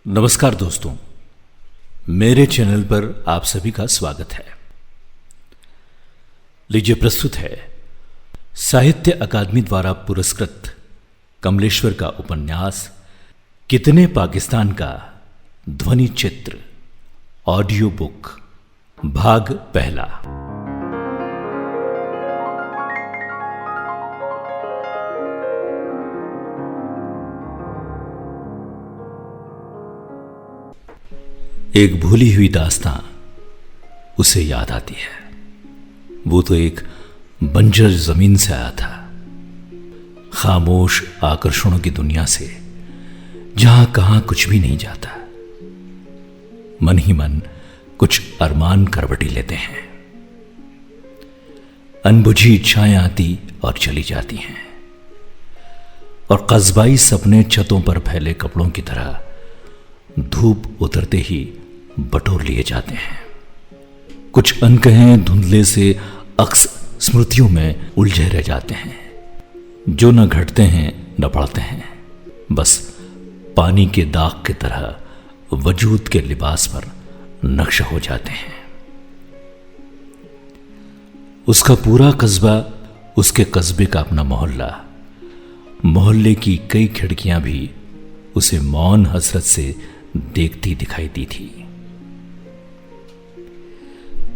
नमस्कार दोस्तों, मेरे चैनल पर आप सभी का स्वागत है। लीजिए प्रस्तुत है साहित्य अकादमी द्वारा पुरस्कृत कमलेश्वर का उपन्यास कितने पाकिस्तान का ध्वनि चित्र ऑडियो बुक भाग पहला। एक भूली हुई दास्तां उसे याद आती है। वो तो एक बंजर जमीन से आया था, खामोश आकर्षणों की दुनिया से, जहां कहां कुछ भी नहीं जाता। मन ही मन कुछ अरमान करवटी लेते हैं। अनबुझी इच्छाएं आती और चली जाती हैं, और कस्बाई सपने छतों पर फैले कपड़ों की तरह धूप उतरते ही बटोर लिए जाते हैं। कुछ अनकहे धुंधले से अक्स स्मृतियों में उलझे रह जाते हैं, जो न घटते हैं न बढ़ते हैं, बस पानी के दाग की तरह वजूद के लिबास पर नक्श हो जाते हैं। उसका पूरा कस्बा, उसके कस्बे का अपना मोहल्ला, मोहल्ले की कई खिड़कियां भी उसे मौन हसरत से देखती दिखाई दी थी।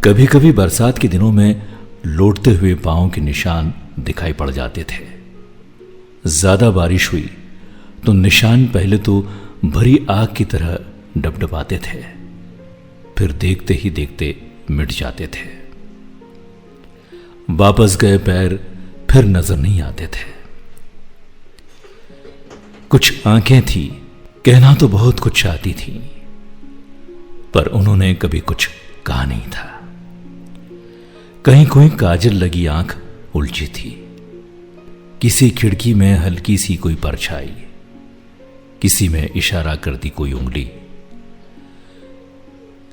कभी कभी बरसात के दिनों में लौटते हुए पांव के निशान दिखाई पड़ जाते थे। ज्यादा बारिश हुई तो निशान पहले तो भरी आग की तरह डबडबाते थे, फिर देखते ही देखते मिट जाते थे। वापस गए पैर फिर नजर नहीं आते थे। कुछ आंखें थी, कहना तो बहुत कुछ चाहती थी, पर उन्होंने कभी कुछ कहा नहीं था। कहीं कोई काजल लगी आंख उलझी थी, किसी खिड़की में हल्की सी कोई परछाई, किसी में इशारा करती कोई उंगली,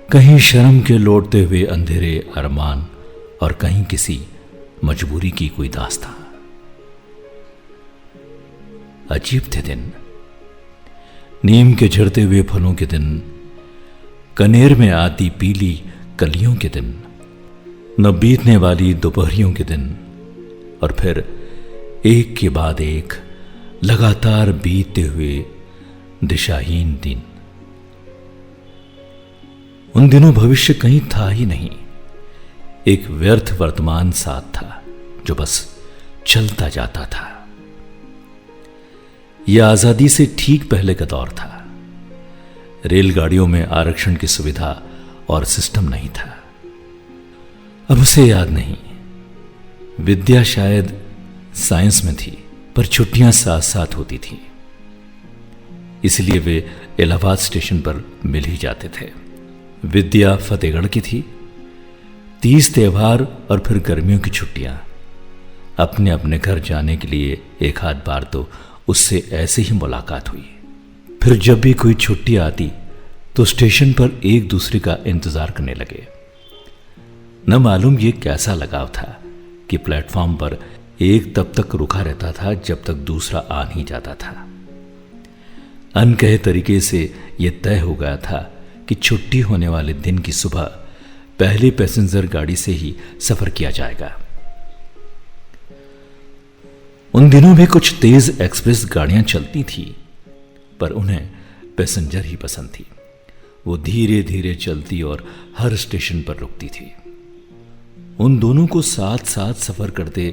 कहीं शर्म के लौटते हुए अंधेरे अरमान, और कहीं किसी मजबूरी की कोई दास्तां। अजीब थे दिन, नीम के झड़ते हुए फलों के दिन, कनेर में आती पीली कलियों के दिन, न बीतने वाली दोपहरियों के दिन, और फिर एक के बाद एक लगातार बीतते हुए दिशाहीन दिन। उन दिनों भविष्य कहीं था ही नहीं, एक व्यर्थ वर्तमान साथ था जो बस चलता जाता था। यह आजादी से ठीक पहले का दौर था। रेलगाड़ियों में आरक्षण की सुविधा और सिस्टम नहीं था। अब उसे याद नहीं। विद्या शायद साइंस में थी, पर छुट्टियां साथ साथ होती थी, इसलिए वे इलाहाबाद स्टेशन पर मिल ही जाते थे। विद्या फतेहगढ़ की थी। 30 त्योहार और फिर गर्मियों की छुट्टियां। अपने अपने घर जाने के लिए एक आध बार तो उससे ऐसे ही मुलाकात हुई। फिर जब भी कोई छुट्टी आती तो स्टेशन पर एक दूसरे का इंतजार करने लगे। न मालूम ये कैसा लगाव था कि प्लेटफॉर्म पर एक तब तक रुका रहता था जब तक दूसरा आ नहीं जाता था। अनकहे तरीके से यह तय हो गया था कि छुट्टी होने वाले दिन की सुबह पहली पैसेंजर गाड़ी से ही सफर किया जाएगा। उन दिनों भी कुछ तेज एक्सप्रेस गाड़ियां चलती थी, पर उन्हें पैसेंजर ही पसंद थी। वो धीरे धीरे चलती और हर स्टेशन पर रुकती थी। उन दोनों को साथ साथ सफर करते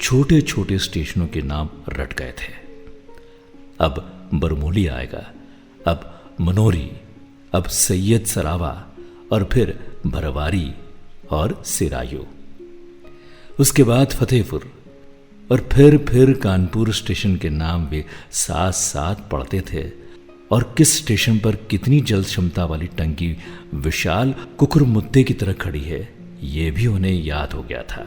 छोटे छोटे स्टेशनों के नाम रट गए थे। अब बरमोली आएगा, अब मनोरी, अब सैयद सरावा, और फिर भरवारी और सिरायू, उसके बाद फतेहपुर, और फिर कानपुर स्टेशन के नाम वे साथ साथ पढ़ते थे। और किस स्टेशन पर कितनी जल क्षमता वाली टंकी विशाल कुकुरमुत्ते की तरह खड़ी है, यह भी उन्हें याद हो गया था।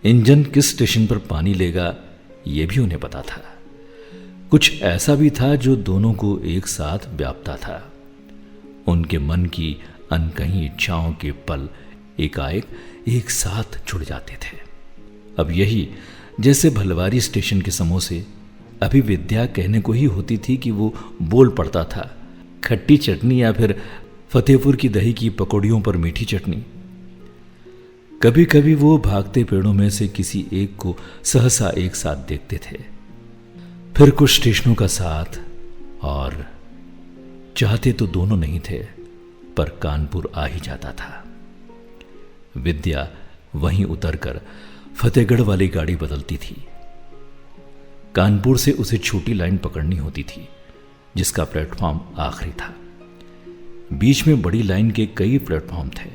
इंजन किस स्टेशन पर पानी लेगा, यह भी उन्हें पता था। कुछ ऐसा भी था जो दोनों को एक साथ व्यापता था। उनके मन की अनकही इच्छाओं के पल एकाएक एक साथ जुड़ जाते थे। अब यही जैसे भलवारी स्टेशन के समोसे, अभी विद्या कहने को ही होती थी कि वो बोल पड़ता था, खट्टी चटनी या फिर फतेहपुर की दही की पकौड़ियों पर मीठी चटनी। कभी कभी वो भागते पेड़ों में से किसी एक को सहसा एक साथ देखते थे, फिर कुछ स्टेशनों का साथ, और चाहते तो दोनों नहीं थे, पर कानपुर आ ही जाता था। विद्या वहीं उतरकर फतेहगढ़ वाली गाड़ी बदलती थी। कानपुर से उसे छोटी लाइन पकड़नी होती थी जिसका प्लेटफॉर्म आखिरी था। बीच में बड़ी लाइन के कई प्लेटफॉर्म थे।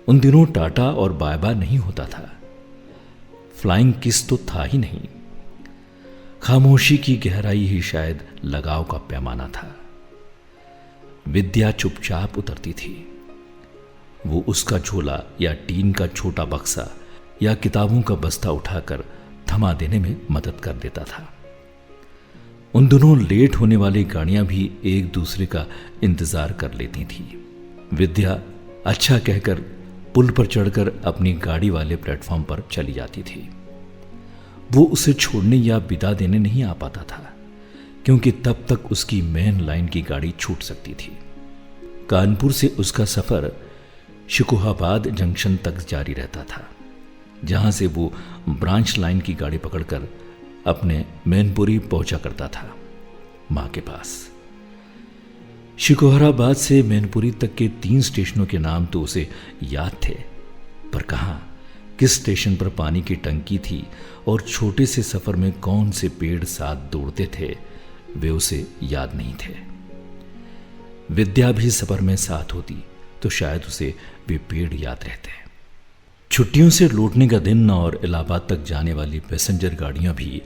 उन दिनों टाटा और बाय बाय नहीं होता था, फ्लाइंग किस तो था ही नहीं। खामोशी की गहराई ही शायद लगाव का पैमाना था। विद्या चुपचाप उतरती थी। वो उसका झोला या टीन का छोटा बक्सा या किताबों का बस्ता उठाकर थमा देने में मदद कर देता था। उन दोनों लेट होने वाली गाड़ियां भी एक दूसरे का इंतजार कर लेती थी। विद्या अच्छा कहकर पुल पर चढ़कर अपनी गाड़ी वाले प्लेटफॉर्म पर चली जाती थी। वो उसे छोड़ने या विदा देने नहीं आ पाता था, क्योंकि तब तक उसकी मेन लाइन की गाड़ी छूट सकती थी। कानपुर से उसका सफर शिकोहाबाद जंक्शन तक जारी रहता था, जहां से वो ब्रांच लाइन की गाड़ी पकड़कर अपने मैनपुरी पहुंचा करता था, मां के पास। शिकोहाबाद से मैनपुरी तक के 3 स्टेशनों के नाम तो उसे याद थे, पर कहां, किस स्टेशन पर पानी की टंकी थी और छोटे से सफर में कौन से पेड़ साथ दौड़ते थे, वे उसे याद नहीं थे। विद्या भी सफर में साथ होती तो शायद उसे वे पेड़ याद रहते। छुट्टियों से लौटने का दिन और इलाहाबाद तक जाने वाली पैसेंजर गाड़ियां भी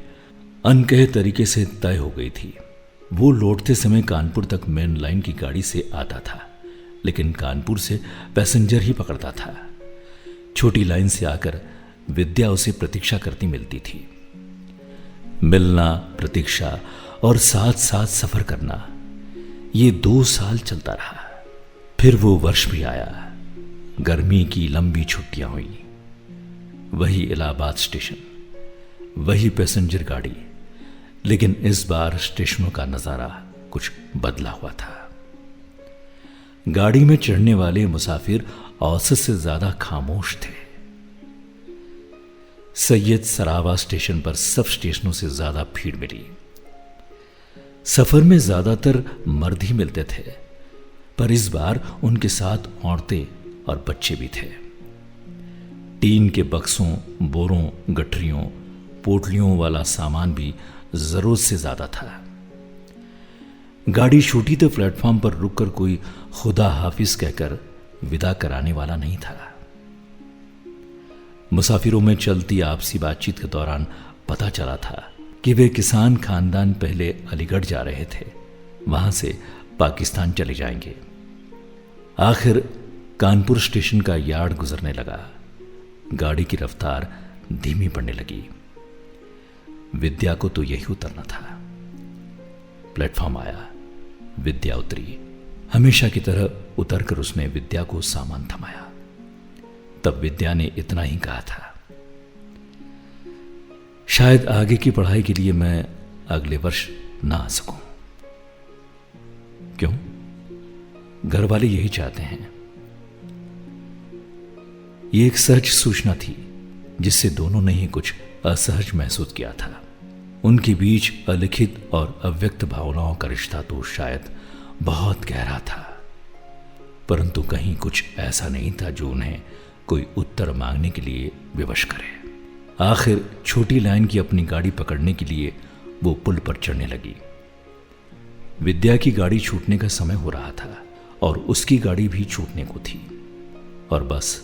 अनकहे तरीके से तय हो गई थी। वो लौटते समय कानपुर तक मेन लाइन की गाड़ी से आता था, लेकिन कानपुर से पैसेंजर ही पकड़ता था। छोटी लाइन से आकर विद्या उसे प्रतीक्षा करती मिलती थी। मिलना, प्रतीक्षा और साथ साथ सफर करना, ये 2 साल चलता रहा। फिर वो वर्ष भी आया। गर्मी की लंबी छुट्टियां हुई। वही इलाहाबाद स्टेशन, वही पैसेंजर गाड़ी, लेकिन इस बार स्टेशनों का नजारा कुछ बदला हुआ था। गाड़ी में चढ़ने वाले मुसाफिर औसत से ज्यादा खामोश थे। सैयद सरावा स्टेशन पर सब स्टेशनों से ज्यादा भीड़ मिली। सफर में ज्यादातर मर्द ही मिलते थे, पर इस बार उनके साथ औरतें और बच्चे भी थे। टीन के बक्सों, बोरों, गठरियों, पोटलियों वाला सामान भी जरूरत से ज्यादा था। गाड़ी छूटी तो प्लेटफॉर्म पर रुककर कोई खुदा हाफिज कहकर विदा कराने वाला नहीं था। मुसाफिरों में चलती आपसी बातचीत के दौरान पता चला था कि वे किसान खानदान पहले अलीगढ़ जा रहे थे, वहां से पाकिस्तान चले जाएंगे। आखिर कानपुर स्टेशन का यार्ड गुजरने लगा। गाड़ी की रफ्तार धीमी पड़ने लगी। विद्या को तो यही उतरना था। प्लेटफॉर्म आया, विद्या उतरी। हमेशा की तरह उतरकर उसने विद्या को सामान थमाया। तब विद्या ने इतना ही कहा था, शायद आगे की पढ़ाई के लिए मैं अगले वर्ष ना आ सकूं। क्यों? घर वाले यही चाहते हैं। ये एक सहज सूचना थी जिससे दोनों ने ही कुछ असहज महसूस किया था। उनके बीच अलिखित और अव्यक्त भावनाओं का रिश्ता तो शायद बहुत गहरा था, परंतु कहीं कुछ ऐसा नहीं था जो उन्हें कोई उत्तर मांगने के लिए विवश करे। आखिर छोटी लाइन की अपनी गाड़ी पकड़ने के लिए वो पुल पर चढ़ने लगी। विद्या की गाड़ी छूटने का समय हो रहा था और उसकी गाड़ी भी छूटने को थी। और बस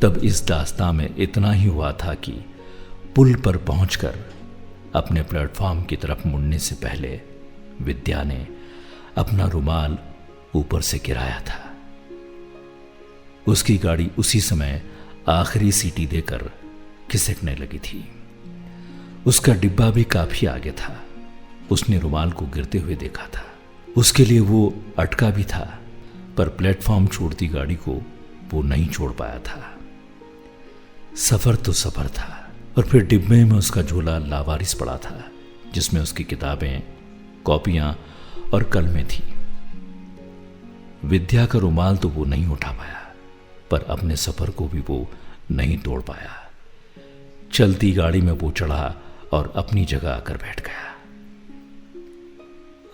तब इस दास्तां में इतना ही हुआ था कि पुल पर पहुंचकर अपने प्लेटफॉर्म की तरफ मुड़ने से पहले विद्या ने अपना रुमाल ऊपर से गिराया था। उसकी गाड़ी उसी समय आखिरी सीटी देकर खिसकने लगी थी। उसका डिब्बा भी काफी आगे था। उसने रुमाल को गिरते हुए देखा था। उसके लिए वो अटका भी था, पर प्लेटफॉर्म छोड़ती गाड़ी को वो नहीं छोड़ पाया था। सफर तो सफर था, और फिर डिब्बे में उसका झोला लावारिस पड़ा था, जिसमें उसकी किताबें, कॉपियां और कल में थी। विद्या का रुमाल तो वो नहीं उठा पाया, पर अपने सफर को भी वो नहीं तोड़ पाया। चलती गाड़ी में वो चढ़ा और अपनी जगह आकर बैठ गया।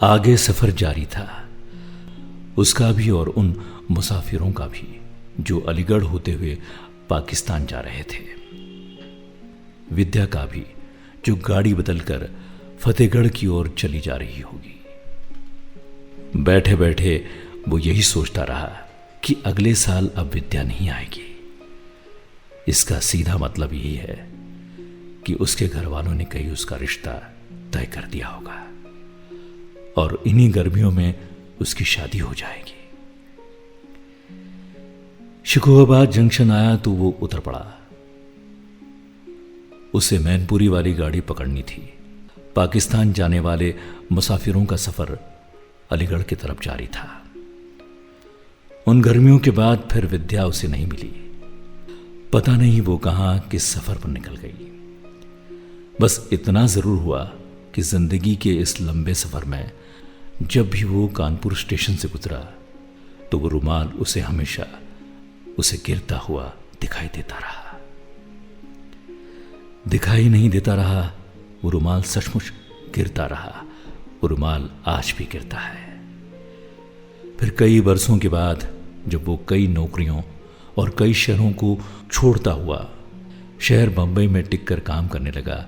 आगे सफर जारी था, उसका भी और उन मुसाफिरों का भी जो अलीगढ़ होते हुए पाकिस्तान जा रहे थे। विद्या का भी जो गाड़ी बदलकर फतेहगढ़ की ओर चली जा रही होगी। बैठे बैठे वो यही सोचता रहा कि अगले साल अब विद्या नहीं आएगी। इसका सीधा मतलब यही है कि उसके घर वालों ने कहीं उसका रिश्ता तय कर दिया होगा और इन्हीं गर्मियों में उसकी शादी हो जाएगी। शिकोहाबाद जंक्शन आया तो वो उतर पड़ा। उसे मैनपुरी वाली गाड़ी पकड़नी थी। पाकिस्तान जाने वाले मुसाफिरों का सफर अलीगढ़ की तरफ जारी था। उन गर्मियों के बाद फिर विद्या उसे नहीं मिली। पता नहीं वो कहां किस सफर पर निकल गई। बस इतना जरूर हुआ कि जिंदगी के इस लंबे सफर में जब भी वो कानपुर स्टेशन से गुजरा तो वो रुमाल उसे हमेशा उसे गिरता हुआ दिखाई देता रहा। दिखाई नहीं देता रहा, वो रुमाल सचमुच गिरता रहा। वो रुमाल आज भी गिरता है। फिर कई बरसों के बाद जब वो कई नौकरियों और कई शहरों को छोड़ता हुआ शहर बंबई में टिककर काम करने लगा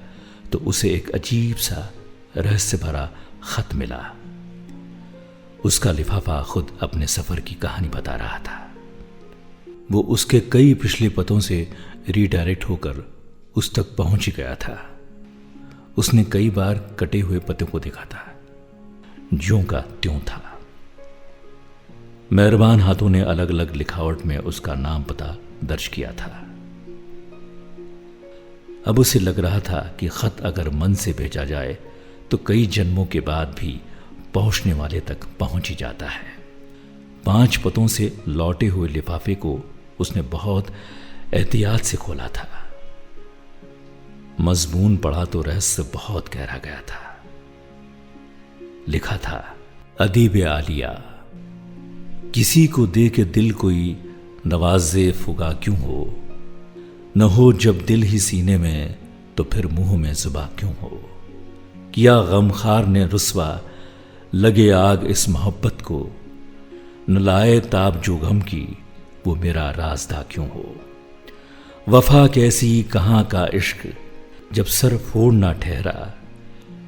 तो उसे एक अजीब सा रहस्य भरा खत मिला। उसका लिफाफा खुद अपने सफर की कहानी बता रहा था। वो उसके कई पिछले पतों से रीडायरेक्ट होकर उस तक पहुंच ही गया था। उसने कई बार कटे हुए पतों को देखा था, ज्यों का त्यों था। मेहरबान हाथों ने अलग अलग लिखावट में उसका नाम पता दर्ज किया था। अब उसे लग रहा था कि खत अगर मन से भेजा जाए तो कई जन्मों के बाद भी पहुंचने वाले तक पहुंच ही जाता है। 5 पतों से लौटे हुए लिफाफे को उसने बहुत एहतियात से खोला था। मजमून पढ़ा तो रहस्य बहुत गहरा गया था। लिखा था, अदीब आलिया, किसी को दे के दिल कोई नवाजे फुगा क्यों हो, न हो जब दिल ही सीने में तो फिर मुंह में जुबा क्यों हो। किया गमखार ने रुस्वा लगे आग इस मोहब्बत को, न लाए ताब जो गम की वो मेरा राजदा क्यों हो। वफा कैसी कहां का इश्क जब सर फोड़ ना ठहरा,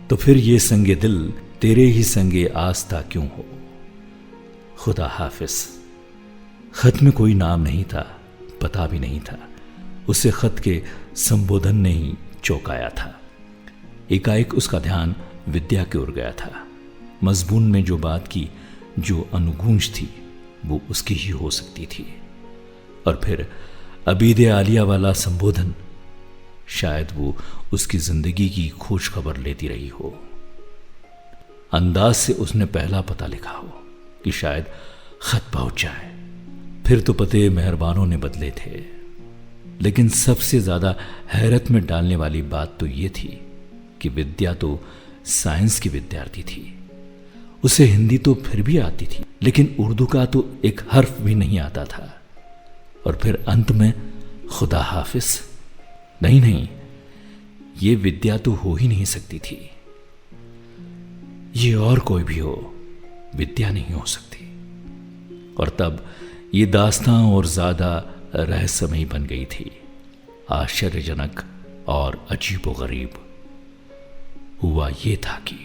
तो फिर ये संगे दिल तेरे ही संगे आस्था क्यों हो। खुदा हाफिज। खत में कोई नाम नहीं था, पता भी नहीं था। उसे खत के संबोधन ने ही चौंकाया था। एकाएक उसका ध्यान विद्या की ओर गया था। मजमून में जो बात की, जो अनुगूंज थी, वो उसकी ही हो सकती थी। और फिर अबीदे आलिया वाला संबोधन, शायद वो उसकी जिंदगी की खोज खबर लेती रही हो। अंदाज से उसने पहला पता लिखा हो कि शायद खत पहुंच जाए। फिर तो पते मेहरबानों ने बदले थे। लेकिन सबसे ज्यादा हैरत में डालने वाली बात तो ये थी कि विद्या तो साइंस की विद्यार्थी थी। उसे हिंदी तो फिर भी आती थी, लेकिन उर्दू का तो एक हर्फ भी नहीं आता था। और फिर अंत में खुदा हाफिज। नहीं, ये विद्या तो हो ही नहीं सकती थी। ये और कोई भी हो, विद्या नहीं हो सकती। और तब ये दास्तां और ज्यादा रहस्यमयी बन गई थी। आश्चर्यजनक और अजीबोगरीब हुआ ये था कि